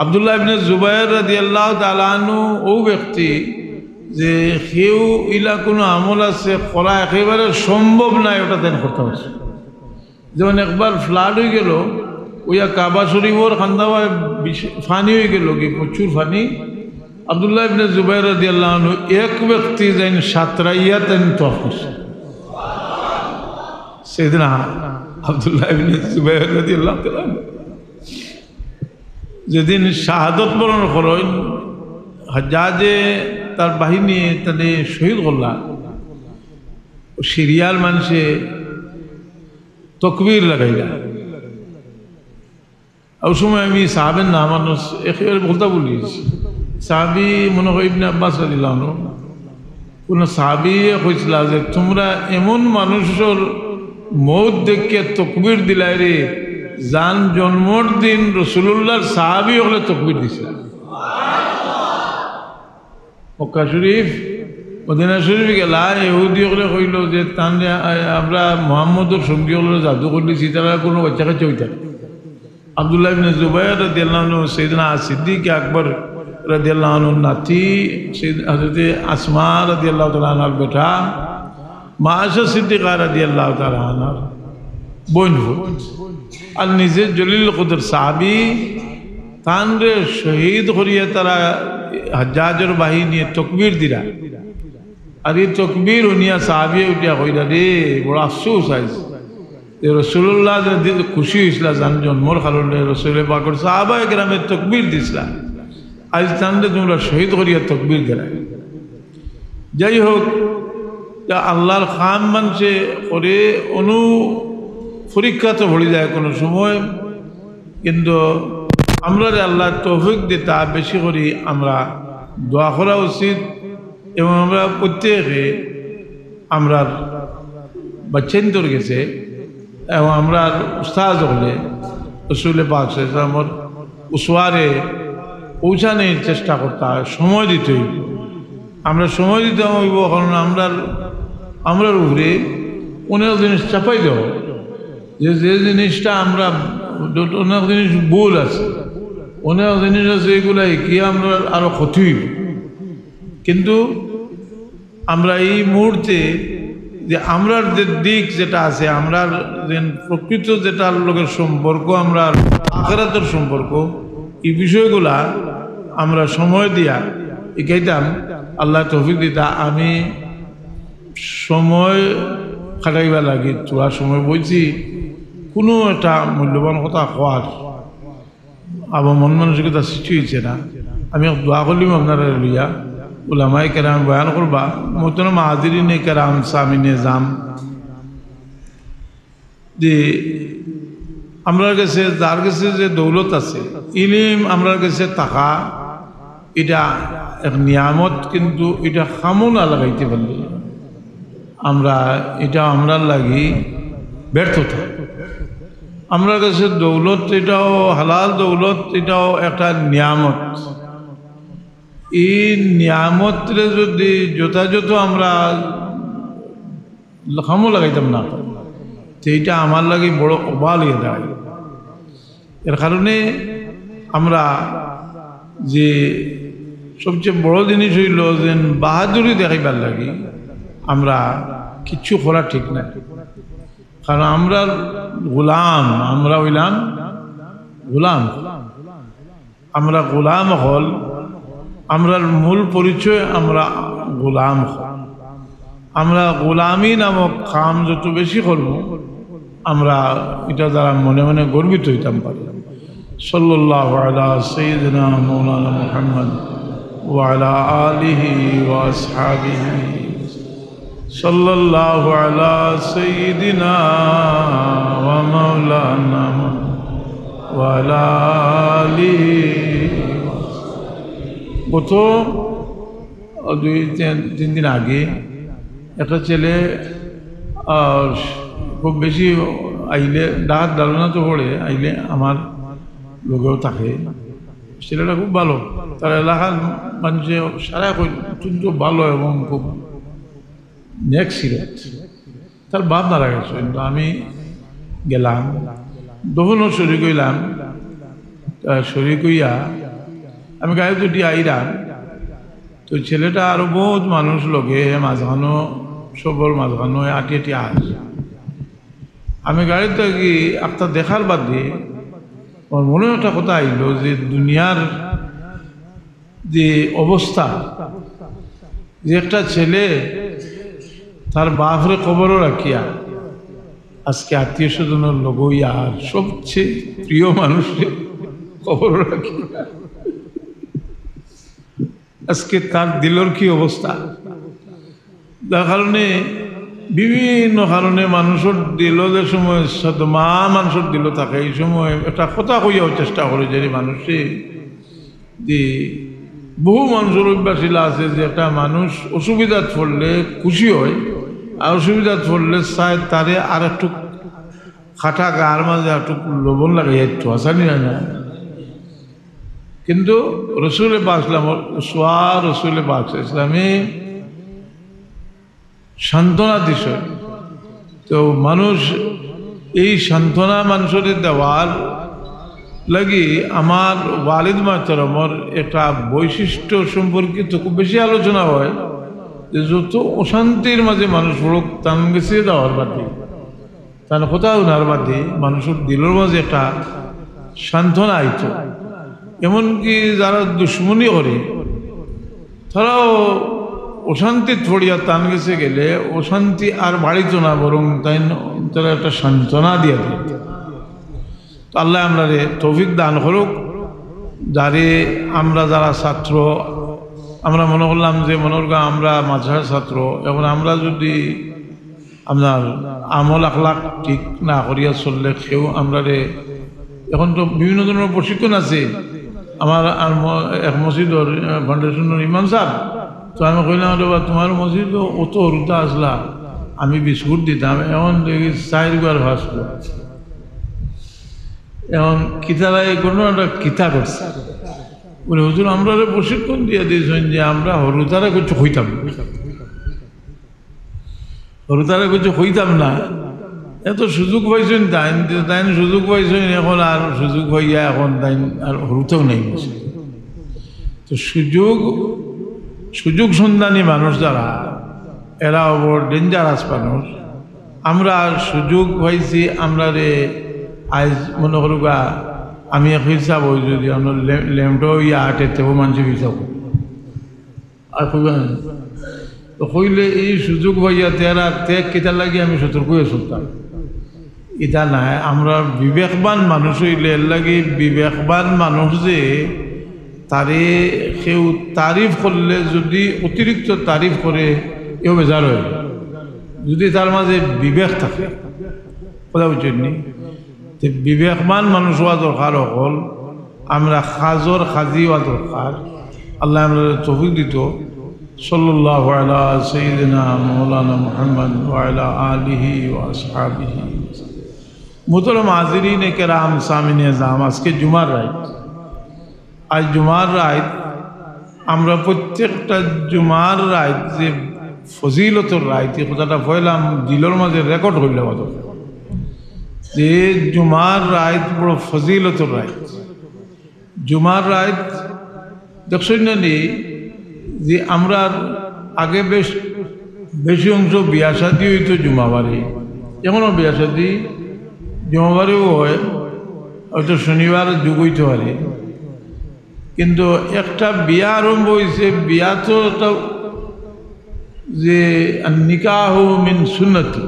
আব্দুল্লাহ ইবনে জুবাইর রাদিয়াল্লাহু তাআলা আনহু ও ব্যক্তি যে কেউ ইলা কোনো আমল আছে করা একেবারে সম্ভব নাই, ওটা দেন করতে পারছে। যেমন একবার ফ্লাড হয়ে গেল, ওইয়া কাবা শরীফর খান্দাওয়া ফানি হয়ে গেল, কি প্রচুর ফানি। আব্দুল্লাহ ইবনে জুবাইর রাদিয়াল্লাহু আনহু এক ব্যক্তি যেন সাতরাইয়া তেন তফ করছে। সেদিন আব্দুল্লাহ ইবনে জুবাইর রাদিয়াল্লাহু তাআলা যেদিন শাহাদত বরণ করেন, হাজ্জাজে তার বাহিনী তাদের শহীদ করলা, সিরিয়ার মানুষে তকবীর লাগাইলা। ওই সময় আমি সাহাবের নাম মানুষ একেবারে বলতে বলিস, সাহাবি মনে হয় ইবনে আব্বাস রাদিয়াল্লাহু আনহু, কোন সাহাবি কইছিল যে তোমরা এমন মানুষের মৌত দেখে তকবীর দিলাই রে, যান জন্মর দিন রাসূলুল্লাহর সাহাবি হলে তকবীর দিছিল। মক্কা শরীফ মদিনা শরীফ গেলা, ইহুদি হলে কইল যে তাহলে আমরা মুহাম্মদের সঙ্গী হলে জাদু করলেছি, তারা কোনো বাচ্চা কাচ্চা হইতা। আব্দুল্লাহ ইবনে জুবাইর রাদিয়াল্লাহু আনহু সাইয়েদনা সিদ্দিক আকবর রাদিয়াল্লাহু আনহুর নাতি, হযরত আসমা রাদিয়াল্লাহু তাআলা আনহার বেটা, মা আয়েশা সিদ্দিকা রাদিয়াল্লাহু তাআলা আনহার বোন, আর নিজে জলিল কদর সাহাবী, তানরে শহীদ করিয়া তারা হাজ্জাজের বাহিনী তকবীর দিলা। আর এই তকবীর উনিয়া সাহাবী উঠিয়া কইলা রে বড় আফসোস আইছে, রাসূলুল্লাহ খুশি হয়েছিল জান জন্মর কারণে, রাসূল পাকের সাহাবায়ে কেরামের তকবীর দিছিলা, আজ তানরে তোমরা শহীদ করিয়া তকবীর দিলা। যাই হোক, আল্লাহর খাম মানছে করে অনু পরীক্ষা তো ভরে যায় কোনো সময়, কিন্তু আমরা আল্লাহ তৌফিক দিতা বেশি করে আমরা দোয়া করা উচিত। এবং আমরা প্রত্যেকে আমরা বাচ্চান্তর গেছে এবং আমরা উস্তাদ হলে রাসূল পাক সাল্লাল্লাহু আলাইহি ওয়াসাল্লামের উসওয়ারে পৌঁছানোর চেষ্টা করতে হয়, সময় দিতে হইব। আমরা সময় দিতে হইব, কারণ আমরার উপরে অনেক জিনিস চাপাই দেব, যে জিনিসটা আমরা অনেক জিনিস ভুল আছে, অনেক জিনিস আছে এগুলাই কি আমরা আরো ক্ষতি হইব। কিন্তু আমরা এই মুহূর্তে যে আমরার যে দিক যেটা আছে, আমরার যে প্রকৃত যেটার লোকের সম্পর্ক, আমরা আখিরাতের সম্পর্ক, এই বিষয়গুলা আমরা সময় দিয়া এখাইতাম। আল্লাহ তৌফিক দিতা আমি সময় কাটাইবা লাগি, তোরা সময় বলছি কোনো একটা মূল্যবান কথা কোয়ার আবার মন মানসিকতা সৃষ্টি হয়েছে না। আমি দোয়া করলিম আপনারা লইয়া উলামায়ে কেরাম বয়ান করবা, মোহতারাম হাজিরিনে কেরাম সামিনে জাম, যে আমরা কাছে যার কাছে যে দৌলত আছে, ইলিম আমরা কাছে টাকা, এটা এক নিয়ামত, কিন্তু এটা খামো না লাগাইতে পারলে আমরা এটা আমরা লাগি ব্যর্থতা। আমরা কাছে দৌলত, এটাও হালাল দৌলত, এটাও একটা নিয়ামত। এই নিয়ামতরে যদি যথাযথ আমরা খামো লাগাইতাম না, সেইটা আমার লাগে বড় অবাল হয়ে দাঁড়ায়। এর কারণে আমরা যে সবচেয়ে বড় জিনিস হইল যে বাহাদুরি দেখাইবার লাগে আমরা কিচ্ছু করা ঠিক না, কারণ আমরা গোলাম, আমরা হইলাম গোলাম। আমরা গোলাম হল, আমরার মূল পরিচয় আমরা গোলাম হল। আমরা গোলামি নামক কাম যত বেশি করব আমরা এটা দ্বারা মনে মনে গর্বিত হইতাম পারি। সাল্লাল্লাহু আলা সাইয়্যিদিনা মাওলানা মুহাম্মদ ওয়া আলা আলিহি ওয়া আসহাবিহি সাল্লাল্লাহু আলা সাইয়্যিদিনা ওয়া মাওলানা ওয়া আলা আলিহি। গত 2-3 দিন আগে একটা ছেলে খুব বেশি আইলে ডাক ধারণা তো পড়ে আইলে আমার লোকেও থাকে, ছেলেটা খুব ভালো, তার এলাকার মানুষে সারা অত্যন্ত ভালো এবং খুব নেক ছিল। তার বাপ মারা গেছে, কিন্তু আমি গেলাম দফনও শরীর হইলাম। শরীর হইয়া আমি গায়ে দুটি আইলাম, তো ছেলেটা আরো বহুত মানুষ লোকে মাঝখানো সবর মাঝখানো আটি আটি আস। আমি গাড়িতে থাকি একটা দেখার বাদ দিয়ে আমার মনে একটা কথা আইলো যে দুনিয়ার যে অবস্থা, যে একটা ছেলে তার বাপরে কবরও রাখিয়া আজকে আত্মীয় স্বজনের লগইয়া আর সবচেয়ে প্রিয় মানুষের কবরও রাখিয়া আজকে তার দিলের কি অবস্থা। যার কারণে বিভিন্ন কারণে মানুষের দিল যে সময় মা মানুষের দিল থাকে, এই সময় একটা কথা কইয়াও চেষ্টা করে যে মানুষে যে বহু মানুষের অভ্যাসীলা আছে যে একটা মানুষ অসুবিধাত পড়লে খুশি হয়, আর অসুবিধাত পড়লে চায় তারে আর একটু খাটা গার মাঝে একটু লবণ লাগে একটু আসানি না। কিন্তু রসুল পাক রসুল পাক ইসলামে সান্ত্বনা দিস। তো মানুষ এই সান্ত্বনা মানুষের দেওয়ার লাগি আমার ওয়ালিদ মাহতারামর একটা বৈশিষ্ট্য সম্পর্কিত খুব বেশি আলোচনা হয় যে যত অশান্তির মাঝে মানুষ পড়ুক তান গেছে দেওয়ার বাদে তার কোথাও উনার বাদে মানুষের দিলের মাঝে একটা সান্ত্বনা আইত। এমনকি যারা দুশ্মনী করে তারাও অশান্তি ছড়িয়া তান গেছে গেলে অশান্তি আর বাড়িত না, বরং তাই তারা একটা সান্ত্বনা দিয়ে দেয়। তো আল্লাহ আমরা তৌফিক দান করুক। যারে আমরা যারা ছাত্র, আমরা মনে করলাম যে আমরা মাদ্রাসার ছাত্র, এখন আমরা যদি আপনার আমল আখলাক ঠিক না করিয়া চললে কেউ আমরা এখন তো বিভিন্ন ধরনের প্রশিক্ষণ আছে। আমার এক মসজিদের ফাউন্ডেশনের ইমাম সাহেব, তো আমি কইলাম তোমার মসজিদ অত হরুতা আসলা, আমি বিস্কুট দিতাম, এখন দেখি 4 বার ভাসল। এখন কিতারা এই ঘটনাটা কিতা করছে বলে, হুজুর আমরা প্রশিক্ষণ দিয়ে দিয়েছেন যে আমরা হরুতারা কিছু হইতাম, হরুতারা কিছু হইতাম না, এত সুযোগ পাইছেন তাই সুযোগ পাইছেন, এখন আর সুযোগ হইয়া এখন তাই আর হরুতেও নেই। তো সুযোগ সন্ধানী মানুষ যারা, এরা ওপর ডেঞ্জারাস মানুষ। আমরা সুযোগ পাইছি, আমরা আজ মনে করুকা আমি এক হিসাব হই যদি আমার ল্যাম্পটা ইয়া আটে তেও মানুষ হিসাব আর কইবা তো কইলে এই সুযোগ হইয়া তেরা ত্যাগ কেটার লাগে আমি সতর্ক হয়ে চলতাম। এটা নাই, আমরা বিবেকবান মানুষ হইলে এর লাগে বিবেকবান মানুষ যে তারে কেউ তারিফ করলে যদি অতিরিক্ত তারিফ করে এও বেজার হয়, যদি তার মাঝে বিবেক থাকে কথা উচিত নেই। বিবেকবান মানুষ হওয়া দরকার হল, আমরা খাজি হওয়া দরকার। আল্লাহ আমরা তৌফিক দিত। সাল্লাল্লাহু আলা সাইয়্যিদিনা মাওলানা মুহাম্মদ ওয়া আলা আলিহি ওয়া আসহাবিহি। মুহতারাম হাজিরিন কেরাম সামিনে জাম, আজকে জুমার রাত। আজ জুমার রাত, আমরা প্রত্যেকটা জুমার রাত যে ফজিলতর রাত, এই কথাটা পয়লাম দিলের মাঝে রেকর্ড করলে হতো যে জুমার রাত বড় ফজিলতর রাত। জুমার রাত দেখছেন না যে আমরা আগে বেশি অংশ বিয়া শাদী হইতো জুমাবারে, এখনও বিয়া শাদী জুমাবারেও হয়, হয়তো শনিবার যুগ হইতে পারে। কিন্তু একটা বিয়া আরম্ভ হয়েছে, বিয়া তো একটা যে নিকাহ মিন সুন্নতি,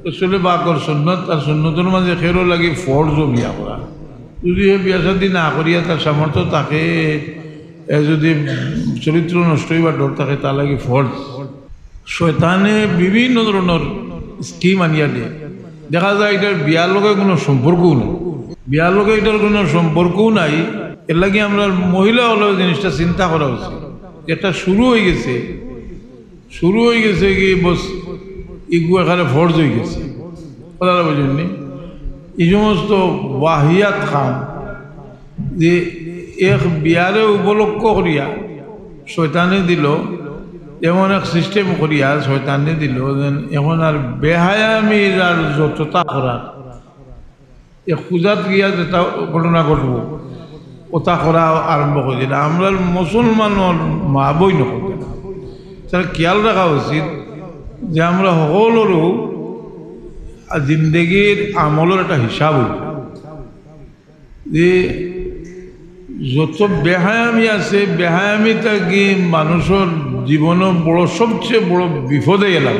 রাসূল পাকের সুন্নত, আর সুন্নতের মাঝে খেরো লাগে ফরজ বিয়া করা। যদি বিয়া শাদী না করিয়া তার সামর্থ্য তাকে, যদি চরিত্র নষ্ট হইবার ডর থাকে, তা লাগে ফরজ। শয়তানে বিভিন্ন ধরনের স্কিম আনিয়া দিয়ে, দেখা যায় এটার বিয়ার লগে কোনো সম্পর্কও নেই, বিয়ার লগে এটার কোনো সম্পর্কও নাই। এর লাগে আমরা মহিলা হলেও জিনিসটা চিন্তা করা উচিত। এটা শুরু হয়ে গেছে কি বস ইগু এখানে ফরজ হয়ে গেছে, কথা বুঝুননি। এই সমস্ত ওয়াহিয়াত খাম যে এক বিয়ারে উপলক্ষ করিয়া শয়তানে দিল, এমন এক সিস্টেম করিয়া শয়তানে দিল যেন এখন আর বেহায়ামির আর যতটা করার, এ খুঁজাত গিয়া যেটা ঘটনা ঘটব ওটা করা আরম্ভ করে দিল। আমরা মুসলমানের মা বই নকরতে না, তার খেয়াল রাখা উচিত যে আমরা সকলেরও জিন্দগির আমলের একটা হিসাব হইল, যে যত বেহায়ামি আছে বেহায়ামিটা কি মানুষের জীবনের বড় সবচেয়ে বড় বিপদে এলাম,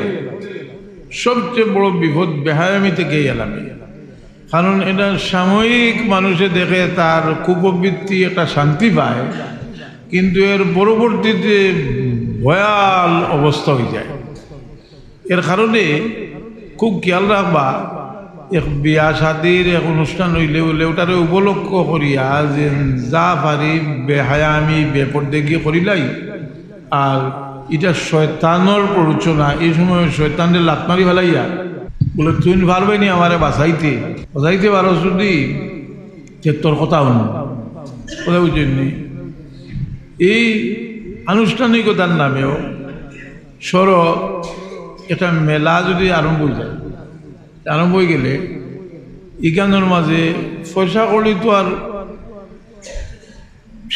সবচেয়ে বড় বিপদ বেহায়ামি থেকে এলাম। কারণ এটা সাময়িক মানুষে দেখে তার কুপ্রবৃত্তি একটা শান্তি পায়, কিন্তু এর পরবর্তীতে ভয়াল অবস্থা হয়ে যায়। এর কারণে খুব খেয়াল রাখবা, এক বিয়া শাদির এক অনুষ্ঠান হইলে ওটারে উপলক্ষ করিয়া যে যা পারি বেহায়ামি বেপর্দে গিয়ে করিলাই। আর এটা শয়তানোর প্ররোচনা, এই সময় শয়তানের লাত মারি ফেলাইয়া বলে তুই পারবে নি আমারে বাঁচাইতে পারো, যদি তোর কথা হন কথা বুঝেননি। এই আনুষ্ঠানিকতার নামেও সর একটা মেলা যদি আরম্ভ হয়ে যায়, আরম্ভ হয়ে গেলে ইজ্ঞানের মাঝে পয়সা করলে তো আর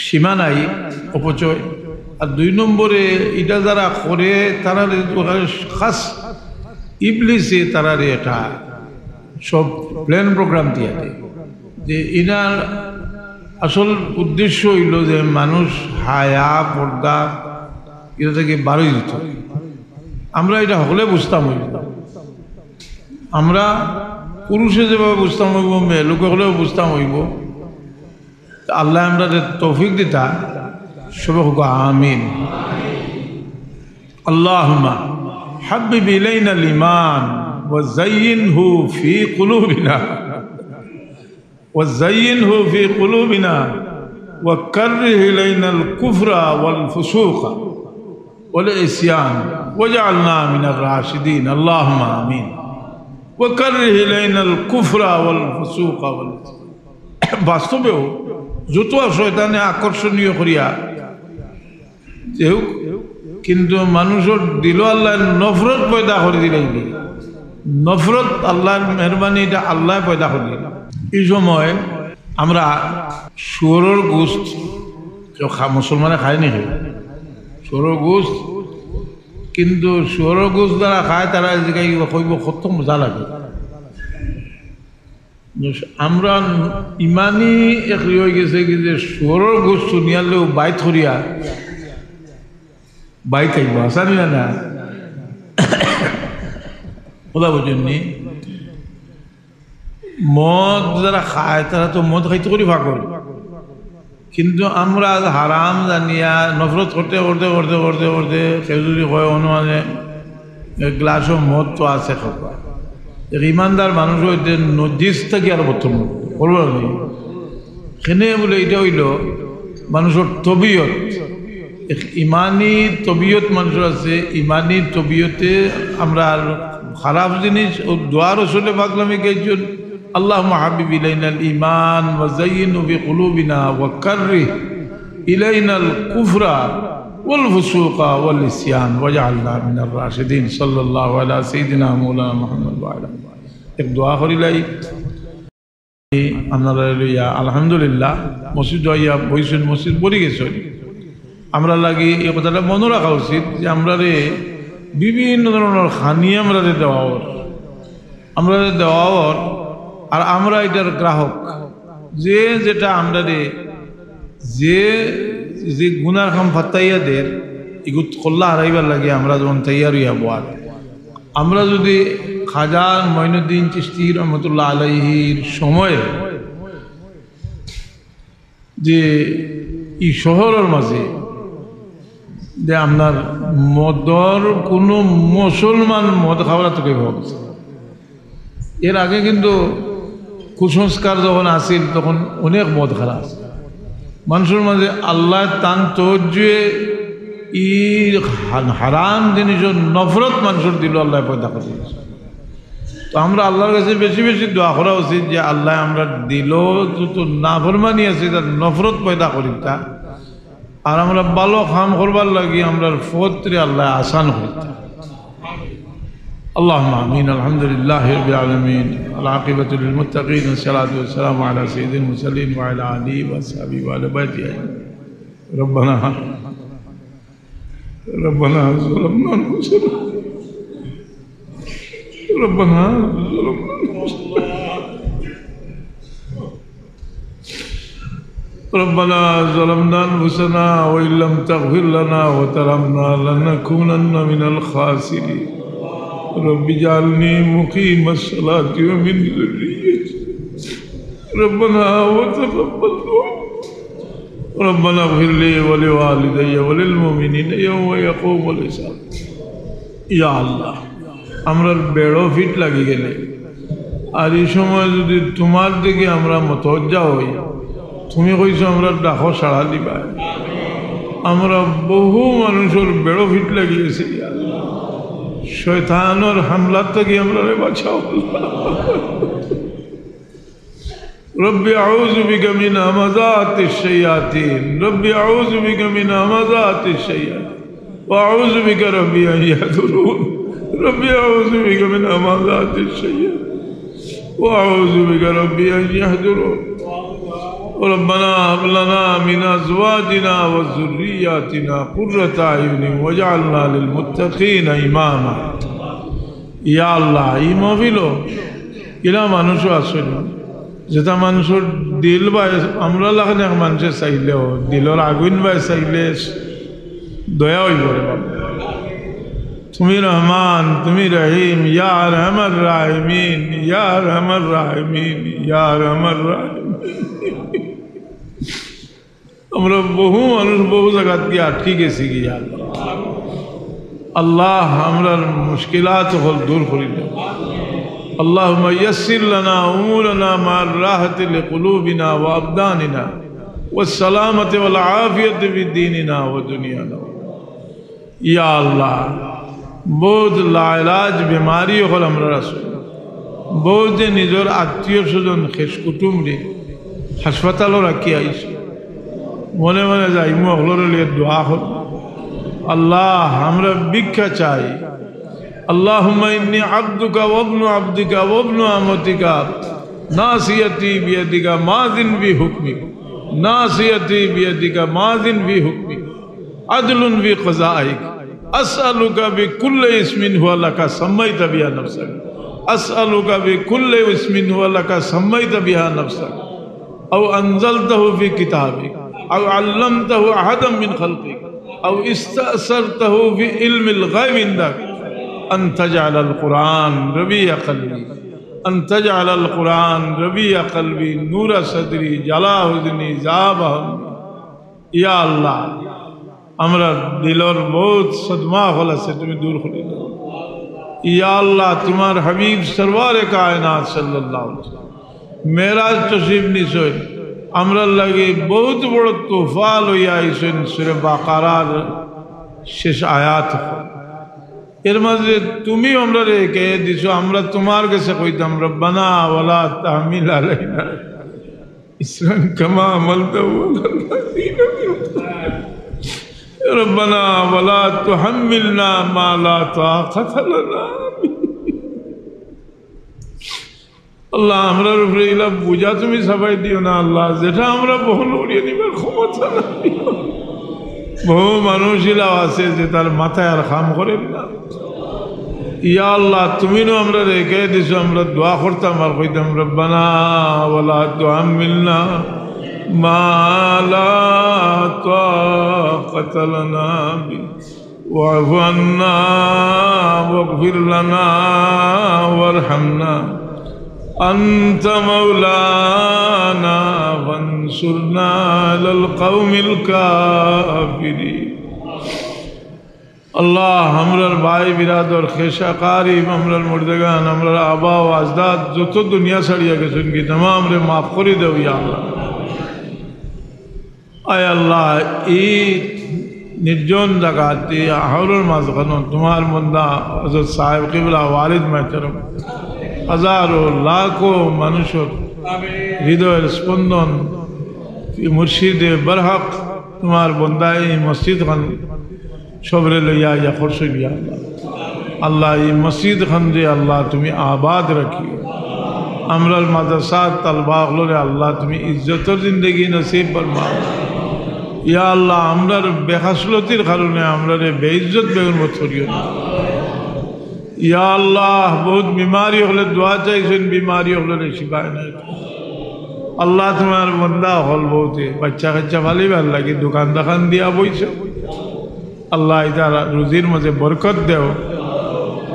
সীমা নাই, অপচয়। আর দুই নম্বরে এটা যারা করে তারা খাস ইবলিসে তারা এটা সব প্ল্যান প্রোগ্রাম দিয়ে দেয়, যে এনার আসল উদ্দেশ্য হইল যে মানুষ হায়া পর্দা এটা থেকে বারোই দিত। আমরা এটা হলে বুঝতাম হইব, আমরা পুরুষে যেভাবে বুঝতাম হইব, মেয়ে লোকে হলেও বুঝতাম হইব। আল্লাহ আমরা তৌফিক দিতা, সবে হোক আমিন। আল্লাহুম্মা হাব্বিব ইলাইনাল ঈমান ওয়া যায়্যিনহু ফি কুলুবিনা ওয়া কাররিহ ইলাইনাল কুফরা ওয়াল ফুসুকা ওয়াল ইসয়ান ওয়াজআলনা মিনার রাশিদিন। আল্লাহুম্মা আমিন। ওয়া কাররিহ ইলাইনাল কুফরা ওয়াল ফুসুকা ওয়াল ইসয়ান। বাস্তবেও যত শয়তানে আকর্ষণীয় করিয়া যেও, কিন্তু মানুষের দিল আল্লাহ নফরত পয়দা করে দিলেন। নফরত আল্লাহর মেহরবানি, এটা আল্লাহ পয়দা করে দিল। এই সময় আমরা শুয়োরের গোস্ত মুসলমানে খায় নাকি শুয়োরের গোস্ত, কিন্তু শুয়োরের গোস্ত যারা খায় তারা কইব কত মজা লাগে। আমরা ইমানই এক হয়ে গেছে কি যে শুয়োরের গোস্ত শুনিয়ালেও বাইত করিয়া বাইক আইব, আসানি না কথা বুঝেননি। মদ যারা খায় তারা তো মদ খাইতে করি পাগল, কিন্তু আমরা হারাম জানিয়া নফরত করতে করতে করতে করতে করতে কেউ যদি কয় অনুমানে গ্লাসও মদ তো আছে খাবা, ইমানদার মানুষ হইতে নজিস থাকি আর প্রথম করব সেনে বলে এটা হইল মানুষের তবিয়ত। ইমানি তবিয়ত মানুষের আছে, ইমানি তবিয়তে আমরা খারাপ জিনিস ও দোয়ার আসলে পাগলামি গেছেন। আল্লাহুম্মা হাবিব ইলাইনাল ঈমান ওয়া যায়্যিনহু ফি কুলুবিনা ওয়া কাররিহ ইলাইনাল কুফরা ওয়াল ফুসুকা ওয়াল ইসয়ান ওয়াজআলনা মিনার রাশিদিন। সাল্লাল্লাহু আলা সাইয়্যিদিনা মাওলানা মুহাম্মদ ওয়া আলা এক দোয়া করিলাই আপনারা লইয়া আলহামদুলিল্লাহ মসজিদ হইয়া বইছেন, মসজিদ পড়ে গেছে। আমরা লাগি এই কথাটা মনে রাখা উচিত যে আমরা বিভিন্ন ধরনের খানি আমরা দেওয়ার আর আমরা এটার গ্রাহক। যে যেটা আমরা যে গুনার খাম ফাত্তাইয়াদের ইগুত কল্লা হারাইবার লাগে আমরা যখন তৈয়ার হইয়া বয়ার, আমরা যদি খাজা মঈনুদ্দিন চিশতি রহমতুল্লাহ আলাইহির সময়ে যে এই শহরের মাঝে যে আপনার মদর কোনো মুসলমান মদ খাওয়া তো কেউ হবে। এর আগে কিন্তু কুসংস্কার যখন আসিল তখন অনেক মদ খাওয়া আছে মানুষের মাঝে। আল্লাহ তান তজ্জুয়ে ই হারাম জিনিসের নফরত মানুষের দিল আল্লাহ পয়দা করে। তো আমরা আল্লাহর কাছে বেশি বেশি দোয়া করা উচিত যে আল্লাহ আমরা দিল যত নাফরমানি আছে তার নফরত পয়দা করি তা, আর আমরা ভালো কাম করবার লাগি আমরা ফত্রে আল্লাহ আসান করি। اللهم آمين. الحمد لله رب العالمين. العاقبة للمتقين والصلاة والسلام على سيد المرسلين وعلى آله وصحبه وآل بيته أجمعين. ربنا ظلمنا أنفسنا ربنا ظلمنا أنفسنا وإن لم تغفر لنا وترحمنا لنكونن من الخاسرين. رب اجعلني مقيم الصلاة ومن ذريتي ربنا وتقبل دعاء. ربنا اغفر لي ولوالدي وللمؤمنين يوم يقوم الحساب. يا الله আমরা বেড়ো ফিট লাগি গেলে আর এই সময় যদি তোমার দিকে আমরা মতজ্জা হই, তুমি কইছো আমরা ডাকো সাড়া দিবা। আমরা বহু মানুষের বেড়ো ফিট লাগিয়েছি, শয়তানের হামলার থেকে আমরা বাঁচাও। রব্বি আউযু বিকা মিন হামাযাতিশ শায়াতিন, রব্বি আউযু বিকা মিন হামাযাতিশ শায়াতিন ওয়া আউযু বিকা রব্বি আন ইয়াহদুরুন। ربي أعوذ بك من همزات الشياطين وأعوذ بك ربي أن يحضرون. ربنا هب لنا من أزواجنا وذرياتنا قرة أعين واجعلنا للمتقين إماما. يا الله এই মহফিল এরা মানুষ আসলে যেটা মানুষের দিল বা আমরা লাগানে মানুষের চাইলেও দিলের আগুন বা চাইলে দয়া হয়ে পড়ে। তুমি রহমান, তুমি রহিম, ইয়া রহমান রাহিমিন, ইয়া রহমান রাহিমিন, ইয়া রহমান রাহিমিন। আমরা বহু মানুষ বহু জায়গা দিয়ে আটকে গেছি কি আল্লাহ আমরা মুশকিলাত হল দূর করি দাও। আল্লাহুম্মা ইয়াসসির লানা উমুরানা মা'আর রাহতি লিকুলুবিনা ওয়া আবদানিনা ওয়াস সালামাতি ওয়াল আফিয়াতি ফিদ্দীনিনা ওয়া দুনিয়ানা। ইয়া আল্লাহ বহুত লাইলাজ বেমারি হল আমরা রাসূল, বহুত যে নিজের আত্মীয় স্বজন খেস কুটুমরে হাসপাতালও রাখি আইছে, মনে মনে যাই মহলর লিয়ে দোয়া হল। আল্লাহ আমরা ভিক্ষা চাই। আল্লাহুম্মা ইন্নী আবদুকা ওয়া ইবনু আবদিকা ওয়া ইবনু আমাতিকা নাসিয়াতি বিয়াদিকা মাযিন বি হুকমিক, নাসিয়াতি বিয়াদিকা মাযিন বি হুকমিক আদলুন বি কযাইক। আসআলুকা বিকুল্লি ইসমিন হুয়া লাকা সাম্মাইতা বিহা নাফসাক, আসআলুকা বিকুল্লি ইসমিন হুয়া লাকা সাম্মাইতা বিহা নাফসাক আও আনজালতাহু ফি কিতাবিক আও আল্লামতাহু আহাদাম মিন খালকিক আও ইস্তাসারতাহু ফি ইলমিল গায়ব ইনদাক আন তাজআলাল কুরআন রবিয়া কলবি, আন তাজআলাল কুরআন রবিয়া কলবি নূরা সদরি জালা হুজনি যাবা। ইয়া আল্লাহ আমরা দিলর বহুত সদমা হল আছে, তুমি দূর করে দাও। ইয়া আল্লাহ তোমার হাবিব সরওয়ারে কায়নাত সাল্লাল্লাহু আলাইহি ওয়াসাল্লাম মেরাজ তশরিফ নিছেন, আমরা লাগে বহুত বড় তোহফা লইয়া আইছেন সূরা বাকারার শেষ আয়াত। এর মাঝে তুমি আমরা রেখে দিছো, আমরা তোমার কাছে কইতাম রব্বানা ওয়ালা তাহমিল আলাইনা ইসরান কামা আমালতাহু আলাল্লাযীনা মিন ক্বাবলিনা ربنا ولا تحملنا ما لا طاقة لنا به. আল্লাহ আমরার উপরে এগুলা বোঝা তুমি সবাই দিও না আল্লাহ, যেটা আমরা বহন করিয়ে নিবার ক্ষমতা না। বহু মানুষ এলাও আছে যে তার মাথায় আর কাম করেন না। ইয়া আল্লাহ তুমি নো আমরা রেখে দিছো, আমরা দোয়া করতাম আর কইতাম রব্বানা ওয়ালা তুহাম্মিলনা ما لا طاقة لنا به واعف عنا واغفر لنا وارحمنا أنت مولانا فانصرنا على القوم الكافرين আল্লাহ আমরার ভাই বিরাদর খেসা কারিম আমরার মুর্দেগান আমরার আবা ও আজদাদ যত দুনিয়া ছাড়িয়া গেছেন কি तमाम রে মাফ করে দেও ইয়া আল্লাহ। আয় আল্লাহ এই নির্জন জায়গাতে আহরুর মাঝখানে তোমার বন্দা হযরত সাহেব কিবলা ওয়ালিদ মাহতারম হাজারো লাখো মানুষের হৃদয়ের স্পন্দন মুর্শিদে বরহক তোমার বন্দা এই মসজিদ খান সবরে লইয়া ইয়া খরচই ইয়া আল্লাহ। আল্লাহ এই মসজিদ খান যে আল্লাহ তুমি আবাদ রাখিও, আমরার মাদ্রাসা তালবা হলরে আল্লাহ তুমি ইজ্জতর জিন্দগি নসিব ফরমাও ইয়া আল্লাহ। আমরার বেখাসলতির কারণে আমরারে বেইজ্জত বেগুনমত করিও না ইয়া আল্লাহ। বহুত বিমারি হলে দোয়া চাইছেন, বিমারি হলে শিফা নাই আল্লাহ। তোমার বন্দা হল বহুতে বাচ্চা কাচ্চা ভালি ভাল লাগে, দোকান দোকান দিয়া বইছে আল্লাহ এটা রুজির মাঝে বরকত দেও,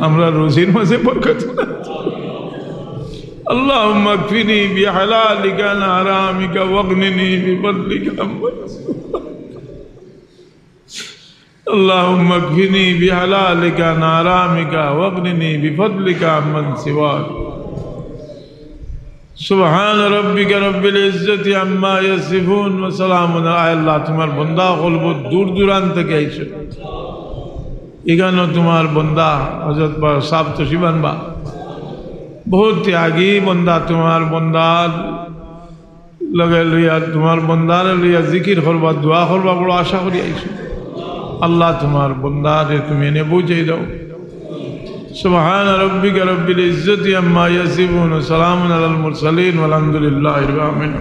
আমরা রুজির মাঝে বরকত اللهم اكفني بحلالك عن حرامك واغنني بفضلك عمن سواك اللهم اكفني بحلالك عن حرامك واغنني بفضلك عمن سواك سبحان ربك رب العزة عما يصفون وسلام على الله। তোমার বন্দা কলব দূর দূরান্ত থেকে আইছে, এখানে তোমার বন্দা হযরত সাহেব তশিবান বা बहुत त्यागी बंदा तुम्हार बंदार लगे लिया, तुम्हार बंदार लिया जिकिर करवा दुआ करवा बड़ा आशा करी आईसो अल्लाह। तुम्हार बंदार तुम्हें ने बुझे दो। सुबहान रब्बिक रब्बिल इज्जति अम्मा यसिफून, सलामुन अलल मुरसलीन वल्हम्दुलिल्लाहि रब्बिल आलमीन।